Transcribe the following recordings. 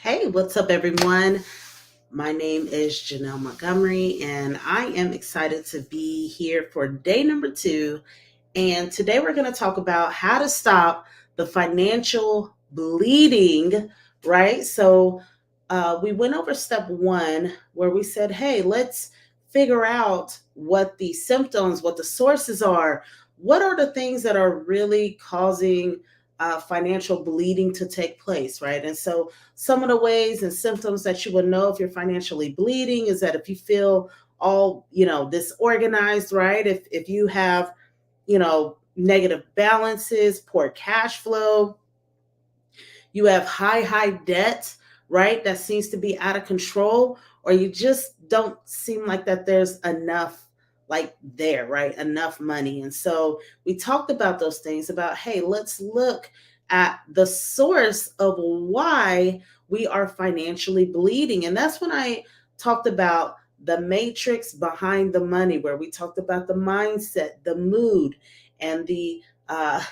Hey, what's up, everyone? My name is Janelle Montgomery, and I am excited to be here for day number two. And today we're going to talk about how to stop the financial bleeding, right? We went over step one where we said, hey, let's figure out what the symptoms, what the sources are, what are the things that are really causing financial bleeding to take place, right? And so some of the ways and symptoms that you would know if you're financially bleeding is that if you feel all, disorganized, right? If you have, negative balances, poor cash flow, you have high debt, right? That seems to be out of control, or you just don't seem like that there's enough like there, right? Enough money. And so we talked about those things about, hey, let's look at the source of why we are financially bleeding. And that's when I talked about the matrix behind the money, where we talked about the mindset, the mood, and the uh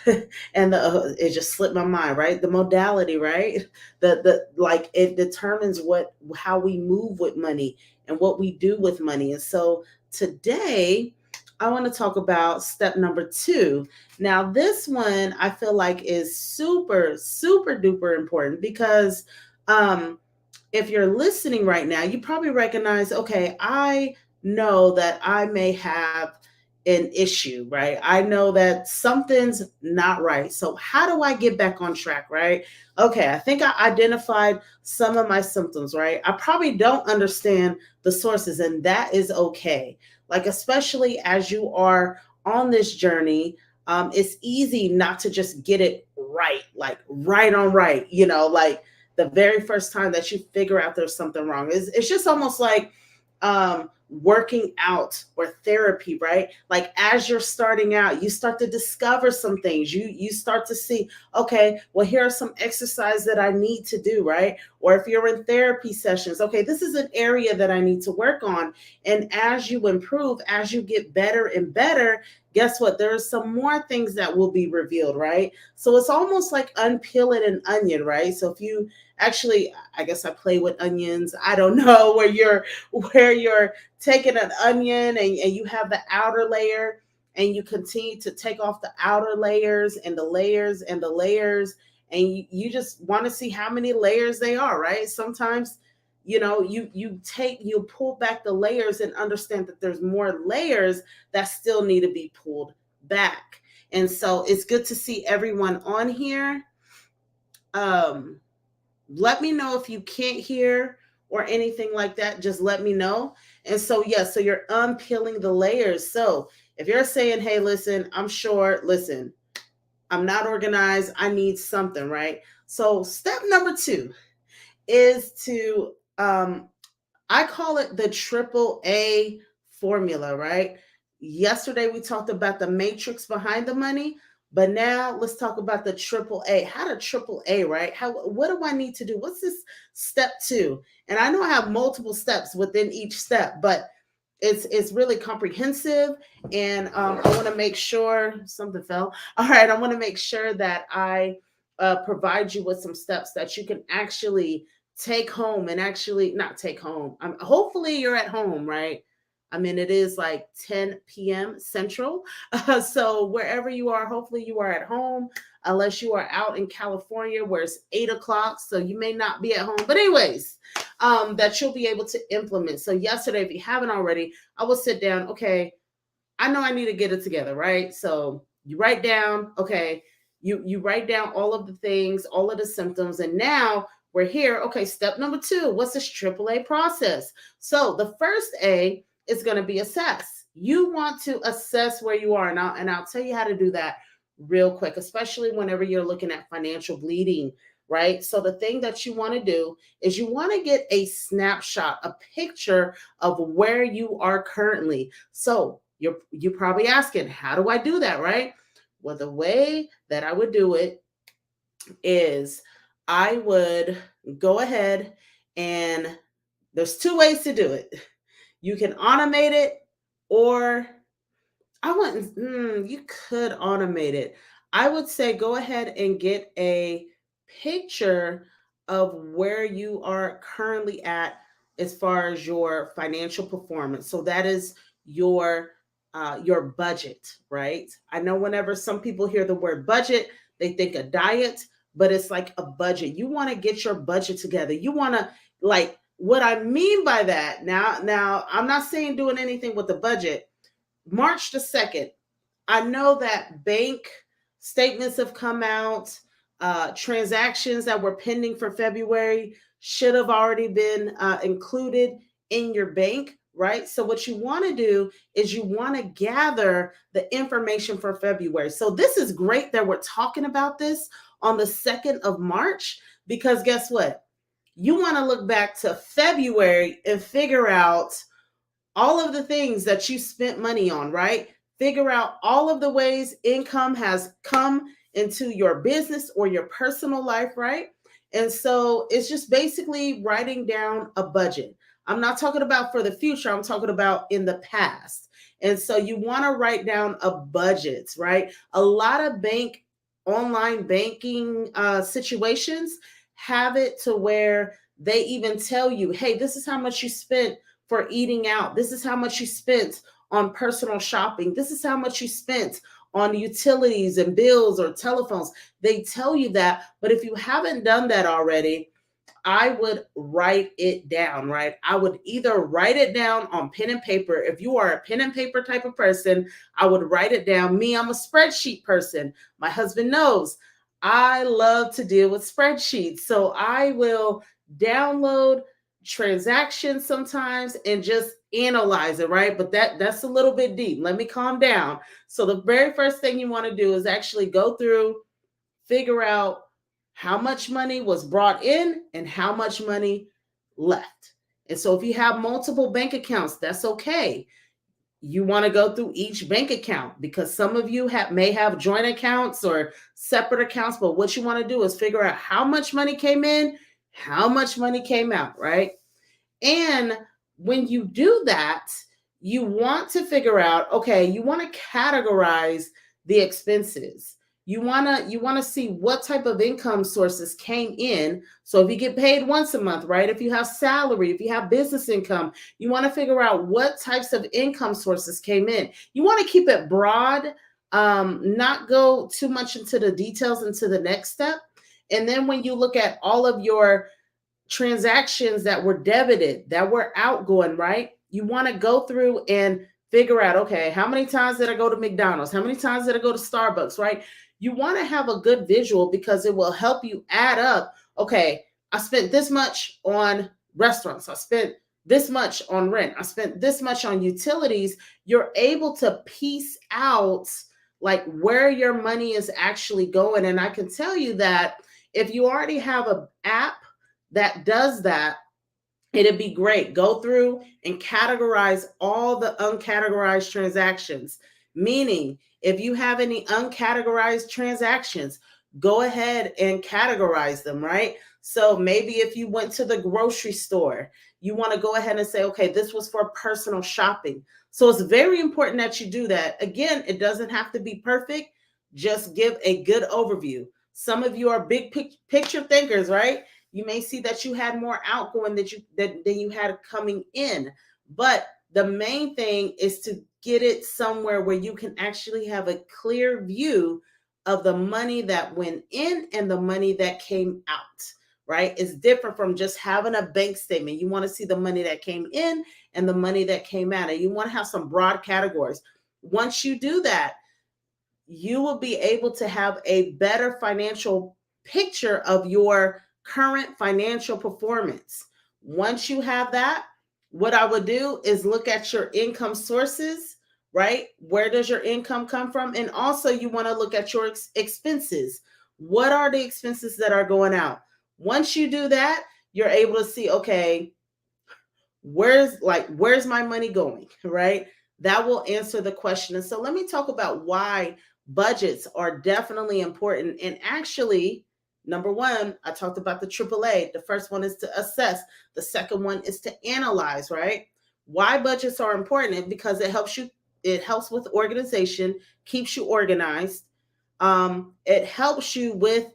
and the it just slipped my mind, right? The modality, right? The like it determines what how we move with money and what we do with money. And so today I want to talk about step number two. Now this one I feel like is super duper important because um if you're listening right now, you probably recognize, okay, I know that I may have an issue, right? I know that something's not right. So, how do I get back on track, right? Okay, I think I identified some of my symptoms, right? I probably don't understand the sources, and that is okay. Like, especially as you are on this journey, it's easy not to just get it right, like right on right, like the very first time that you figure out there's something wrong. It's just almost like working out or therapy, right? Like as you're starting out, you start to discover some things. You start to see, okay, well, here are some exercises that I need to do, right? Or if you're in therapy sessions, okay, this is an area that I need to work on. And as you improve, as you get better and better, guess what? There are some more things that will be revealed, right? So it's almost like unpeeling an onion, right? So if you actually, I guess I play with onions, I don't know, where you're taking an onion and you have the outer layer and you continue to take off the outer layers and the layers and the layers, and you just want to see how many layers they are, right? Sometimes you pull back the layers and understand that there's more layers that still need to be pulled back. And so it's good to see everyone on here. um Let me know if you can't hear or anything like that. Just let me know. And so, yeah, so you're unpeeling the layers. So if you're saying, hey, listen, I'm short, listen, I'm not organized, I need something, right? So, step number two is to, I call it the triple A formula, right? Yesterday we talked about the matrix behind the money, but now let's talk about the triple A. How to triple A, right? What do I need to do? What's this step two? And I know I have multiple steps within each step, but it's really comprehensive. And I want to make sure something fell. All right, I want to make sure that I provide you with some steps that you can actually take home, and actually not take home. Hopefully you're at home, right? I mean, it is like 10 p.m. Central. So wherever you are, hopefully you are at home, unless you are out in California where it's 8 o'clock. So you may not be at home. But anyways, that you'll be able to implement. So yesterday, if you haven't already, I will sit down. Okay, I know I need to get it together, right? So you write down, okay, you write down all of the things, all of the symptoms, and now we're here. Okay, step number two, what's this AAA process? So the first A is going to be assess. You want to assess where you are, and I'll tell you how to do that real quick, especially whenever you're looking at financial bleeding, right? So the thing that you want to do is you want to get a snapshot, a picture of where you are currently. So you're probably asking, how do I do that, right? Well, the way that I would do it is I would go ahead, and there's two ways to do it. You can automate it, or I wouldn't, you could automate it. I would say go ahead and get a picture of where you are currently at as far as your financial performance. So that is your budget, right? I know whenever some people hear the word budget, they think a diet, but it's like a budget. You want to get your budget together. You want to, like, what I mean by that. Now I'm not saying doing anything with the budget. March the 2nd, I know that bank statements have come out. Transactions that were pending for February should have already been included in your bank, right? So, what you want to do is you want to gather the information for February. So, this is great that we're talking about this on the 2nd of March, because guess what? You want to look back to February and figure out all of the things that you spent money on, right? Figure out all of the ways income has come into your business or your personal life, right? And so it's just basically writing down a budget. I'm not talking about for the future, I'm talking about in the past. And so you want to write down a budget, right? A lot of online banking situations have it to where they even tell you, hey, this is how much you spent for eating out. This is how much you spent on personal shopping. This is how much you spent on utilities and bills or telephones. They tell you that. But if you haven't done that already, I would write it down, right? I would either write it down on pen and paper. If you are a pen and paper type of person, I would write it down. Me, I'm a spreadsheet person. My husband knows I love to deal with spreadsheets. So I will download transactions sometimes and just analyze it, right? But that's a little bit deep. Let me calm down. So the very first thing you want to do is actually go through, figure out how much money was brought in and how much money left. And so if you have multiple bank accounts, that's okay. You want to go through each bank account because some of you may have joint accounts or separate accounts, but what you want to do is figure out how much money came in, how much money came out, right? And when you do that, you want to figure out, okay, you want to categorize the expenses. You want to see what type of income sources came in. So if you get paid once a month, right? If you have salary, if you have business income, you want to figure out what types of income sources came in. You want to keep it broad, not go too much into the details into the next step. And then when you look at all of your transactions that were debited, that were outgoing, right? You want to go through and figure out, okay, how many times did I go to McDonald's? How many times did I go to Starbucks, right? You want to have a good visual because it will help you add up, okay, I spent this much on restaurants. I spent this much on rent. I spent this much on utilities. You're able to piece out like where your money is actually going. And I can tell you that if you already have an app that does that, it'd be great. Go through and categorize all the uncategorized transactions. Meaning, if you have any uncategorized transactions, go ahead and categorize them, right? So maybe if you went to the grocery store, you want to go ahead and say, okay, this was for personal shopping. So it's very important that you do that. Again, it doesn't have to be perfect. Just give a good overview. Some of you are big picture thinkers, right? You may see that you had more outgoing than you had coming in. But the main thing is to get it somewhere where you can actually have a clear view of the money that went in and the money that came out, right? It's different from just having a bank statement. You want to see the money that came in and the money that came out. And you want to have some broad categories. Once you do that, you will be able to have a better financial picture of your current financial performance. Once you have that, what I would do is look at your income sources, right? Where does your income come from? And also, you want to look at your expenses. What are the expenses that are going out? Once you do that, you're able to see, okay, where's my money going, right? That will answer the question. And so let me talk about why budgets are definitely important. And actually, number one, I talked about the AAA. The first one is to assess. The second one is to analyze, right? Why budgets are important? Because it helps with organization, keeps you organized. It helps you with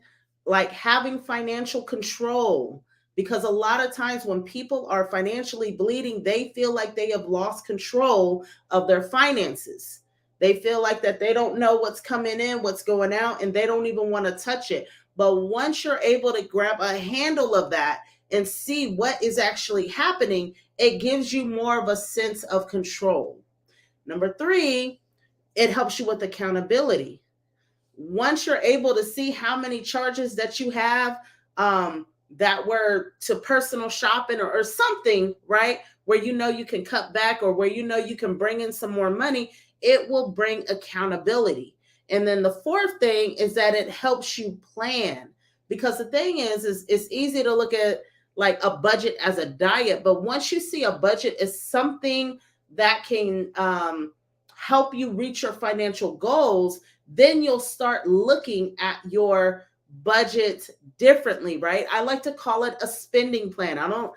like having financial control, because a lot of times when people are financially bleeding, they feel like they have lost control of their finances. They feel like that they don't know what's coming in, what's going out, and they don't even want to touch it. But once you're able to grab a handle of that and see what is actually happening, it gives you more of a sense of control. Number three, it helps you with accountability. Once you're able to see how many charges that you have, that were to personal shopping, or something, right, where you know you can cut back, or where you know you can bring in some more money, it will bring accountability. And then the fourth thing is that it helps you plan. Because the thing is it's easy to look at like a budget as a diet, but once you see a budget as something that can help you reach your financial goals, then you'll start looking at your budget differently, right? I like to call it a spending plan. I don't,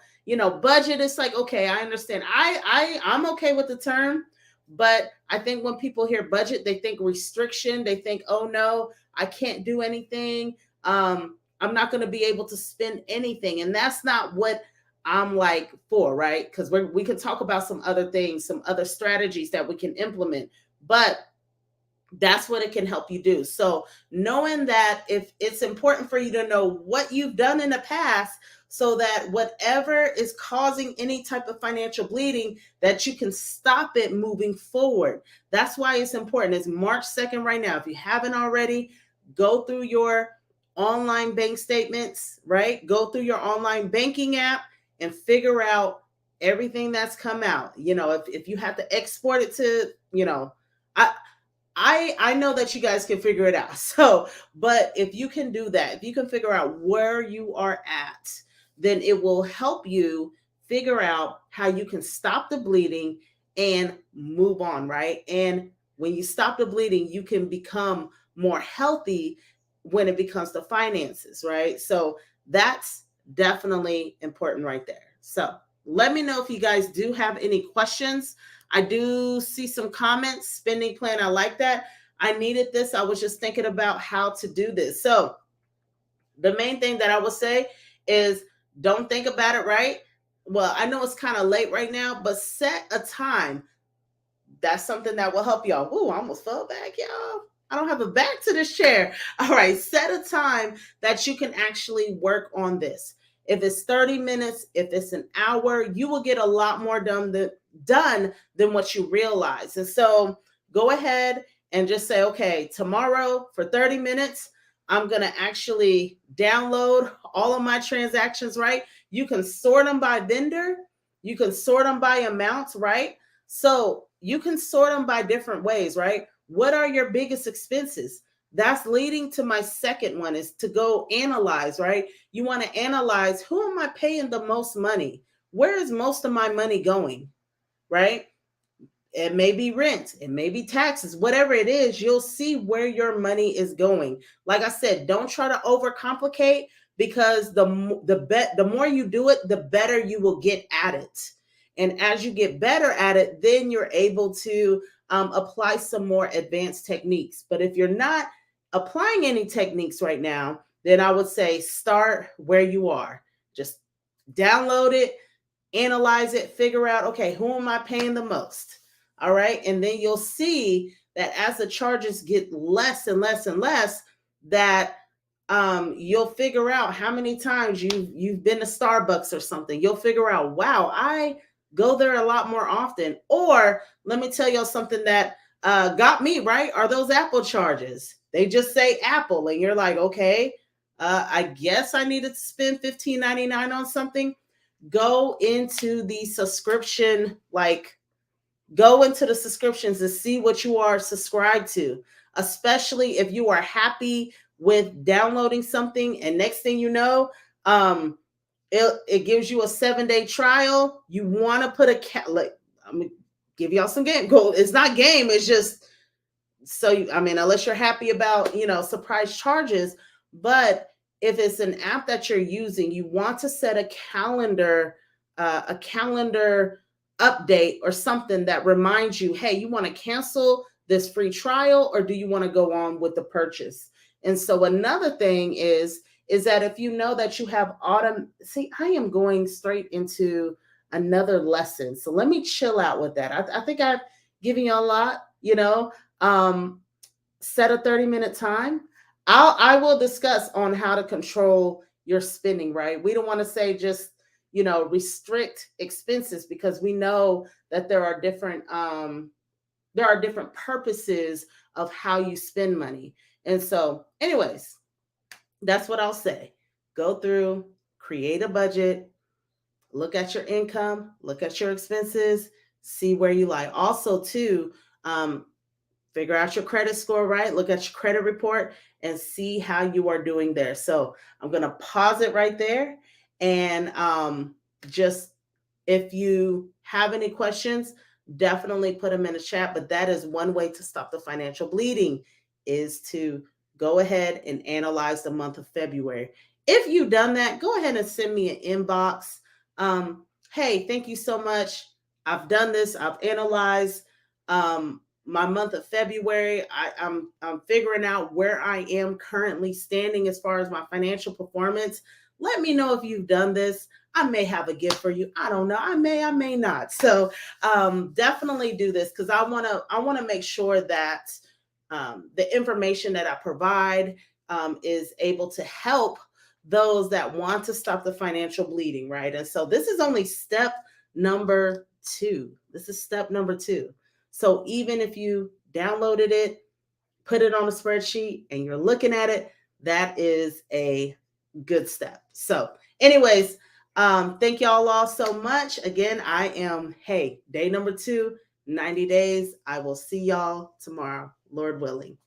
budget is like, okay, I understand. I'm okay with the term, but I think when people hear budget, they think restriction. They think, oh no, I can't do anything. I'm not going to be able to spend anything. And that's not what I'm like for, right? Because we can talk about some other things, some other strategies that we can implement. But that's what it can help you do. So knowing that, if it's important for you to know what you've done in the past, so that whatever is causing any type of financial bleeding, that you can stop it moving forward. That's why it's important. It's March 2nd right now. If you haven't already, go through your online bank statements, right? Go through your online banking app and figure out everything that's come out. If you have to export it to, I I know that you guys can figure it out. So, but if you can do that, if you can figure out where you are at, then it will help you figure out how you can stop the bleeding and move on, right? And when you stop the bleeding, you can become more healthy when it becomes the finances, right? So that's definitely important right there. So let me know if you guys do have any questions. I do see some comments. Spending plan, I like that. I needed this. I was just thinking about how to do this. So the main thing that I would say is, don't think about it, right? Well, I know it's kind of late right now, but set a time. That's something that will help y'all. Ooh, I almost fell back, y'all. I don't have a back to this chair. All right, set a time that you can actually work on this. If it's 30 minutes, if it's an hour, you will get a lot more done than what you realize. And so go ahead and just say, okay, tomorrow for 30 minutes, I'm going to actually download all of my transactions, right? You can sort them by vendor. You can sort them by amounts, right? So you can sort them by different ways, right? What are your biggest expenses? That's leading to my second one, is to go analyze, right? You want to analyze, who am I paying the most money? Where is most of my money going, right? It may be rent, it may be taxes, whatever it is, you'll see where your money is going. Like I said, don't try to overcomplicate, because the more you do it, the better you will get at it. And as you get better at it, then you're able to apply some more advanced techniques. But if you're not applying any techniques right now, then I would say start where you are. Just download it, analyze it, figure out, okay, who am I paying the most? All right. And then you'll see that as the charges get less and less and less, that you'll figure out how many times you've been to Starbucks or something. You'll figure out, wow, I go there a lot more often. Or let me tell you something that got me, right, are those Apple charges. They just say Apple, and you're like, okay, I guess I needed to spend $15.99 on something. Go into the subscription, go into the subscriptions and see what you are subscribed to, especially if you are happy with downloading something and next thing you know, it gives you a 7-day trial. You want to put I'm gonna give y'all some game goal. It's not game, it's just, so I mean, unless you're happy about surprise charges. But if it's an app that you're using, you want to set a calendar update or something that reminds you, hey, you want to cancel this free trial, or do you want to go on with the purchase? And so another thing is, is that if you know that you have see, I am going straight into another lesson. So let me chill out with that. I think I've given you a lot, um, set a 30-minute time. I will discuss on how to control your spending, right? We don't want to say just, restrict expenses, because we know that there are different purposes of how you spend money. And so, anyways, that's what I'll say. Go through, create a budget, look at your income, look at your expenses, see where you lie. Also, too, um, figure out your credit score, right? Look at your credit report and see how you are doing there. So I'm going to pause it right there. And just if you have any questions, definitely put them in the chat. But that is one way to stop the financial bleeding, is to go ahead and analyze the month of February. If you've done that, go ahead and send me an inbox. Hey, thank you so much. I've done this. I've analyzed my month of February. I'm figuring out where I am currently standing as far as my financial performance. Let me know if you've done this. I may have a gift for you. I don't know. I may not. So definitely do this, because I want to make sure that the information that I provide is able to help those that want to stop the financial bleeding, right? And so this is only step number 2. This is step number 2. So even if you downloaded it, put it on a spreadsheet, and you're looking at it, that is a good step. So, anyways, thank y'all all so much. Again, I am, day number 2, 90 days. I will see y'all tomorrow, Lord willing.